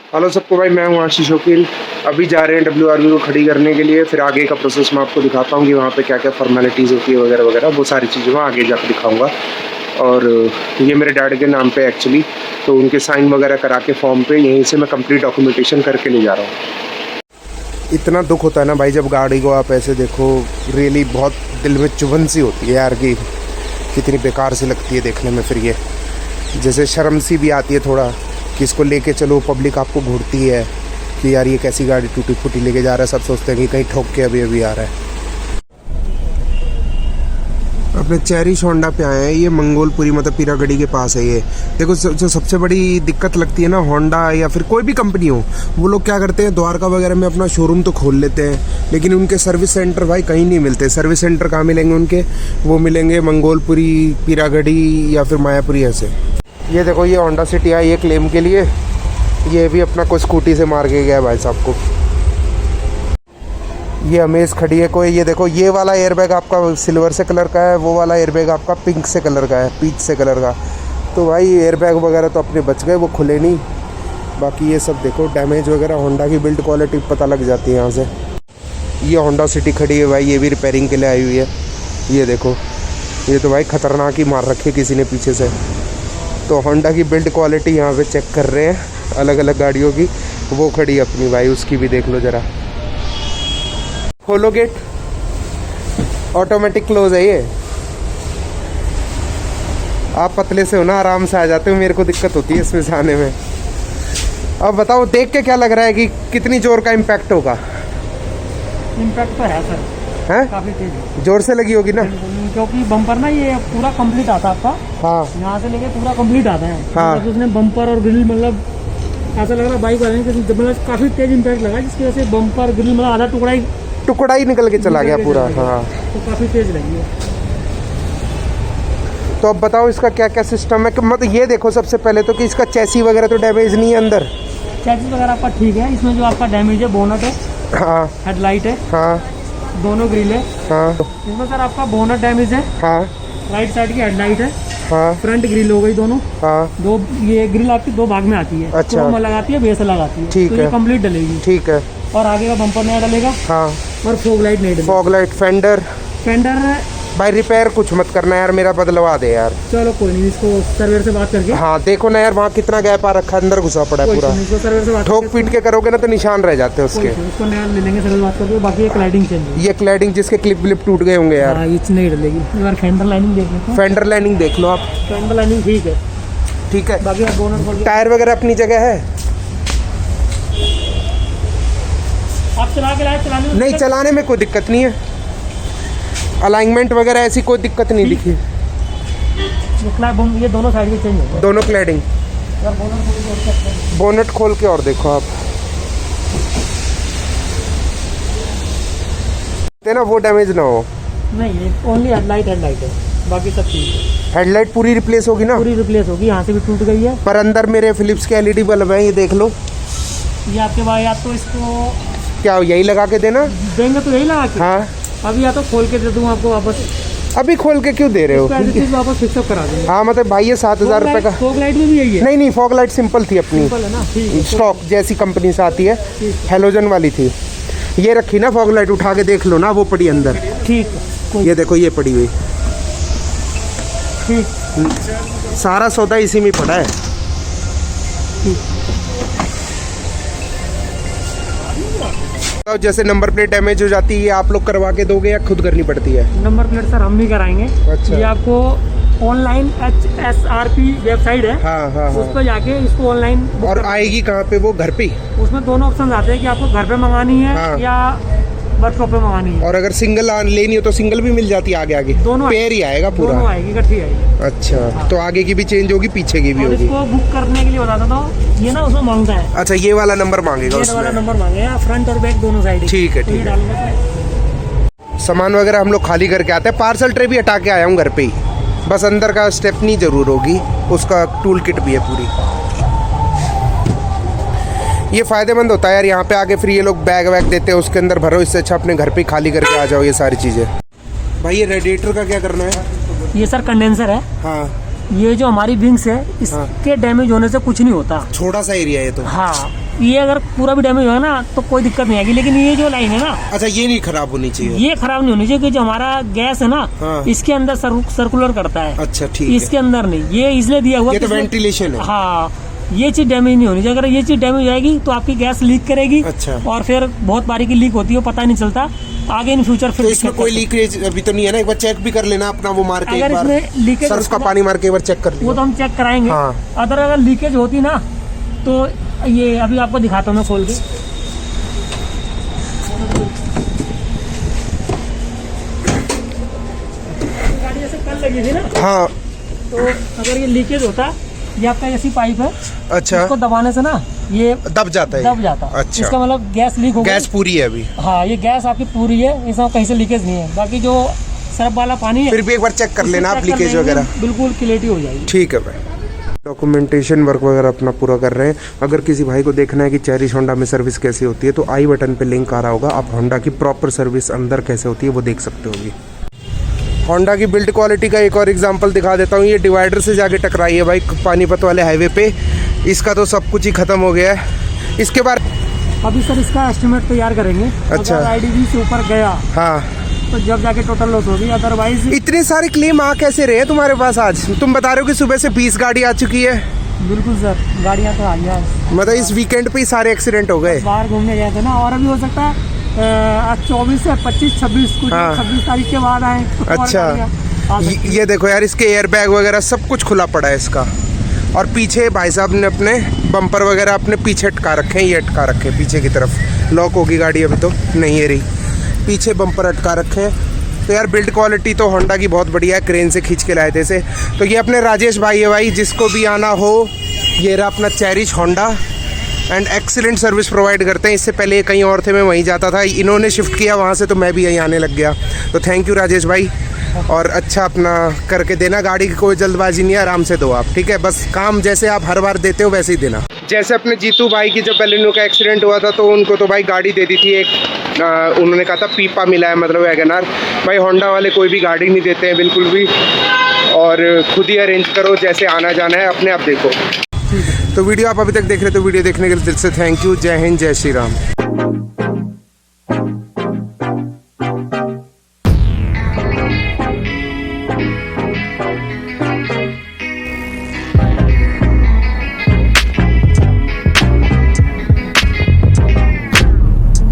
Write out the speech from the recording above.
Hello सबको भाई, मैं हूँ आशीष वकील। अभी जा रहे हैं WRV को खड़ी करने के लिए। फिर आगे का प्रोसेस मैं आपको दिखाता हूँ कि वहाँ पे क्या क्या फॉर्मेलिटीज़ होती है वगैरह वगैरह, वो सारी चीज़ें मैं आगे जाकर दिखाऊंगा। और ये मेरे डैड के नाम पे एक्चुअली, तो उनके साइन वगैरह करा के फॉर्म पे यहीं से मैं कंप्लीट डॉक्यूमेंटेशन करके ले जा रहा हूँ। इतना दुख होता है ना भाई जब गाड़ी को आप ऐसे देखो, रियली बहुत दिल में चुभन सी होती है यार कि कितनी बेकार सी लगती है देखने में। फिर ये जैसे शर्म सी भी आती है थोड़ा कि इसको लेके चलो, पब्लिक आपको घूरती है कि यार ये कैसी गाड़ी टूटी फूटी लेके जा रहा है। सब सोचते हैं कि कहीं ठोक के अभी आ रहा है। अपने चेरिश होंडा पे आए हैं। ये मंगोलपुरी मतलब पीरागढ़ी के पास है। ये देखो, जो सबसे बड़ी दिक्कत लगती है ना होंडा या फिर कोई भी कंपनी हो, वो लोग क्या करते हैं द्वारका वगैरह में अपना शोरूम तो खोल लेते हैं, लेकिन उनके सर्विस सेंटर भाई कहीं नहीं मिलते। सर्विस सेंटर कहाँ मिलेंगे उनके? वो मिलेंगे मंगोलपुरी, पीरागढ़ी या फिर मायापुरी ऐसे। ये देखो, ये होंडा सिटी आई है क्लेम के लिए। ये भी अपना कोई स्कूटी से मार के गया भाई साहब को। ये अमेज खड़ी है कोई। ये देखो, ये वाला एयरबैग आपका सिल्वर से कलर का है, वो वाला एयरबैग आपका पिंक से कलर का है, पीच से कलर का। तो भाई एयरबैग वगैरह तो अपने बच गए, वो खुले नहीं। बाकी ये सब देखो डैमेज वगैरह, होंडा की बिल्ड क्वालिटी पता लग जाती है यहाँ से। ये होंडा सिटी खड़ी है भाई, ये भी रिपेयरिंग के लिए आई हुई है। ये देखो, ये तो भाई ख़तरनाक ही मार रखी है किसी ने पीछे से। तो होंडा की बिल्ड क्वालिटी यहाँ पे चेक कर रहे हैं अलग अलग गाड़ियों की। वो खड़ी है अपनी भाई, उसकी भी देख लो ज़रा। खोलो गेट, ऑटोमेटिक क्लोज है ये। आप पतले से हो ना, आराम से आ जाते हो, मेरे को दिक्कत होती है इसमें से आने में। अब बताओ देख के क्या लग रहा है कि कितनी जोर का इम्पैक्ट होगा? इम्पैक्ट तो है सर, हैं? काफी तेज जोर से लगी होगी ना, क्योंकि बम्पर ना ये पूरा कंप्लीट आता है आपका। हाँ यहाँ से लेके पूरा कंप्लीट आता है। हाँ। मतलब उसने बम्पर और ग्रिल मतलब ऐसा लग रहा है बाइक वाले ने मतलब काफी तेज इम्पैक्ट लगा, जिसकी वजह से बम्पर ग्रिल मतलब आधा टुकड़ा ही निकल के चला गया पूरा। हाँ, तो काफी तेज लगी है। तो अब बताओ इसका क्या क्या सिस्टम है? कि मतलब ये देखो सबसे पहले तो कि इसका चैसी वगैरह तो डैमेज नहीं है अंदर? चैसिस वगैरह आपका ठीक है। इसमें जो आपका डैमेज है बोनट है, हाँ हेडलाइट है, हाँ दोनों ग्रिल है। हाँ इसमें सर आपका बोनट डैमेज है, हाँ राइट साइड की हेडलाइट है, हाँ फ्रंट ग्रिल हो गई दोनों। हाँ, दो ये ग्रिल आपकी दो भाग में आती है। अच्छा। क्रोम लगाती है, बेस लगाती है। ठीक तो है, ये कंप्लीट डलेगी। ठीक है। और आगे का बम्पर नया डलेगा हाँ, और फॉग लाइट नहीं डलेगी। Fog light, fender. फेंडर भाई रिपेयर कुछ मत करना यार, मेरा बदलवा दे यार। चलो कोई नहीं, इसको सर्वेयर से बात करके। हाँ देखो ना यार, वहाँ कितना गैप आ रखा है, अंदर घुसा पड़ा है पूरा। इसको सर्वेयर से बात ठोक पीट के करोगे ना तो निशान रह जाते हैं उसके। उसको नया ले लेंगे सर्वेयर बात करके। बाकी ये क्लाइडिंग चेंज है। ये क्लैडिंग जिसके क्लिप व्लिप टूट गए होंगे यार। हाँ, ये नहीं डलेगी। एक बार फेंडर लाइनिंग देख लेते हैं। फेंडर लाइनिंग देख लो आप। फेंडर लाइनिंग ठीक है, ठीक है। बाकी आप बोनट खोल के टायर वगैरह अपनी जगह है? आप चला के लाए, चलाने में नहीं, चलाने में कोई दिक्कत नहीं है। अलाइनमेंट वगैरह ऐसी कोई दिक्कत नहीं दिखी। ये दोनों साइड के चेंज है। दोनों क्लैडिंग। बोनट खोल के और देखो आप, ना वो डैमेज ना हो। नहीं, ओनली हेडलाइट है, बाकी सब ठीक है। हेडलाइट पूरी रिप्लेस होगी ना? पूरी रिप्लेस होगी, यहाँ से भी टूट गई है। पर अंदर मेरे फिलिप्स के LED बल्ब हैं, ये देख लो। ये आपके भाई, या तो इसको क्या यही लगा के देना? देंगे तो यही लगा के। हाँ, अभी या तो खोल के दे दूँ आपको वापस। अभी खोल के क्यों दे रहे हो? वापस फिक्सअप करा देंगे। हाँ मतलब भाई ये 7,000 रुपये का। फॉग लाइट में भी यही है? नहीं नहीं, फॉग लाइट सिंपल थी अपनी, सिंपल है ना, ठीक है। स्टॉक जैसी कंपनी से आती है, हेलोजन वाली थी। ये रखी ना फॉग लाइट, उठा के देख लो ना, वो पड़ी अंदर। ठीक है, ये देखो, ये पड़ी हुई। ठीक, सारा सौदा इसी में पड़ा है। जैसे नंबर प्लेट डैमेज हो जाती है, आप लोग करवा के दोगे या खुद करनी पड़ती है? नंबर प्लेट सर हम भी कराएंगे। अच्छा। ये आपको ऑनलाइन HSRP वेबसाइट है, हाँ हाँ उस हाँ। पर जाके इसको ऑनलाइन। और आएगी कहाँ पे वो? घर पे? उसमें दोनों ऑप्शन आते हैं कि आपको घर पे मंगानी है, हाँ। या वर्कशॉप पे मंगानी है। और अगर सिंगल लेनी हो तो सिंगल भी मिल जाती है आगे आगे? दोनों पेयर ही आएगा पूरा? दोनों आएगी, इकट्ठी आएगी। अच्छा, तो आगे की भी चेंज होगी, पीछे की भी और होगी? इसको बुक करने के लिए बता देता हूँ, ये ना उसमें मांगता है। अच्छा, ये वाला नंबर मांगेगा ये वाला उसमें? नंबर मांगेगा, फ्रंट और बैक दोनों साइड। ठीक है, ठीक है। सामान वगैरह हम लोग खाली करके आते हैं। पार्सल ट्रे भी हटा के आया हूँ घर पे ही, बस अंदर का स्टेपनी जरूर होगी, उसका टूल किट भी है पूरी। ये फ़ायदेमंद होता है यार, यहाँ पे आके फिर ये लोग बैग वैग देते हैं, उसके अंदर भरो। इससे अच्छा अपने घर पे खाली करके आ जाओ ये सारी चीज़ें। भाई ये रेडिएटर का क्या करना है? ये सर कंडेंसर है। हाँ, ये जो हमारी विंग्स है, इसके डैमेज होने से कुछ नहीं होता। छोटा सा एरिया है ये तो। हाँ, ये अगर पूरा भी डैमेज होगा ना तो कोई दिक्कत नहीं आएगी, लेकिन ये जो लाइन है ना, अच्छा ये नहीं खराब होनी चाहिए। ये खराब नहीं होनी चाहिए, क्योंकि जो हमारा गैस है ना, हाँ। इसके अंदर सर्कुलर करता है। अच्छा ठीक है, इसके अंदर नहीं, ये इसलिए दिया हुआ ये तो कि वेंटिलेशन है। हाँ, ये चीज डैमेज नहीं होनी चाहिए। अगर ये चीज डैमेज हो जाएगी तो आपकी गैस लीक करेगी। अच्छा। और फिर बहुत बारी की लीक होती है, पता नहीं चलता आगे इन फ्यूचर। फिर तो इसमें कोई लीकेज अभी तो नहीं है ना? एक बार चेक भी कर लेना अपना, वो मार के अगर एक बार इसमें लीकेज सर्फ का पानी मार के एक बार चेक कर वो लिया। तो हम चेक कराएंगे। हाँ। अगर लीकेज होती ना तो ये अभी आपको दिखाता हूँ मैं खोल के। गाड़ी जैसे कल लगी थी ना, हाँ तो अगर ये लीकेज होता, ये आपका ऐसी पाइप है, अच्छा, इसको दबाने से ना ये दब जाता है। दब जाता। अच्छा, इसका मतलब गैस लीक हो गई। गैस पूरी है अभी? हाँ, ये गैस आपकी पूरी है, इसमें कहीं से लीकेज नहीं है। बाकी जो सर्फ वाला पानी है, फिर भी एक बार चेक कर उसको लेना आप, चेक कर लीकेज लेंगे, वगैरह बिल्कुल क्लियरिटी हो जाएगी। ठीक है भाई। डॉक्यूमेंटेशन वर्क वगैरह अपना पूरा कर रहे हैं। अगर किसी भाई को देखना है कि चेरिश होंडा में सर्विस कैसी होती है तो आई बटन पे लिंक आ रहा होगा, आप होंडा की प्रॉपर सर्विस अंदर कैसे होती है वो देख सकते होगी। होंडा की बिल्ड क्वालिटी का एक और एग्जांपल दिखा देता हूँ। ये डिवाइडर से जाके टकराई है भाई पानीपत वाले हाईवे पे, इसका तो सब कुछ ही खत्म हो गया है। इसके बाद अभी सर इसका एस्टिमेट तैयार करेंगे। अच्छा। अगर आईडीवी से ऊपर गया हाँ, तो जब जाके टोटल लॉस होगी, अदरवाइज। इतने सारे क्लेम आ कैसे रहे हैं तुम्हारे पास आज? तुम बता रहे हो कि सुबह से 20 गाड़ी आ चुकी है। बिल्कुल सर, गाड़ियाँ तो आ गया, मतलब इस वीकेंड पे ही सारे एक्सीडेंट हो गए। बाहर घूमने गए थे ना, और अभी हो सकता है आज 24 से 25 26 कुछ हाँ। 26 तारीख के बाद आए तो और अच्छा। गाड़ियाँ आ सकती हैं। ये देखो यार, इसके एयर बैग वगैरह सब कुछ खुला पड़ा है इसका। और पीछे भाई साहब ने अपने बम्पर वगैरह अपने पीछे अटका रखे हैं, ये अटका रखे हैं पीछे की तरफ। लॉक होगी गाड़ी, अभी तो नहीं है रही, पीछे बम्पर अटका रखे हैं। तो यार बिल्ड क्वालिटी तो होंडा की बहुत बढ़िया है, क्रेन से खींच के लाए थे इसे। तो ये अपने राजेश भाई है भाई, जिसको भी आना हो, ये रहा अपना cherish Honda, and excellent service provide करते हैं। इससे पहले कहीं और थे, मैं वहीं जाता था, इन्होंने शिफ्ट किया वहाँ से, तो मैं भी यहीं आने लग गया। तो थैंक यू राजेश भाई, और अच्छा अपना करके देना। गाड़ी की कोई जल्दबाजी नहीं है, आराम से दो आप, ठीक है? बस काम जैसे आप हर बार देते हो वैसे ही देना। जैसे अपने जीतू भाई की जब बैलेनो का एक्सीडेंट हुआ था तो उनको तो भाई गाड़ी दे दी थी एक, उन्होंने कहा था पीपा मिला है, मतलब वैगनआर। भाई होंडा वाले कोई भी गाड़ी नहीं देते हैं बिल्कुल भी, और खुद ही अरेंज करो, जैसे आना जाना है अपने आप देखो। तो वीडियो आप अभी तक देख रहे हो तो वीडियो देखने के लिए दिल से थैंक यू। जय हिंद, जय श्री राम।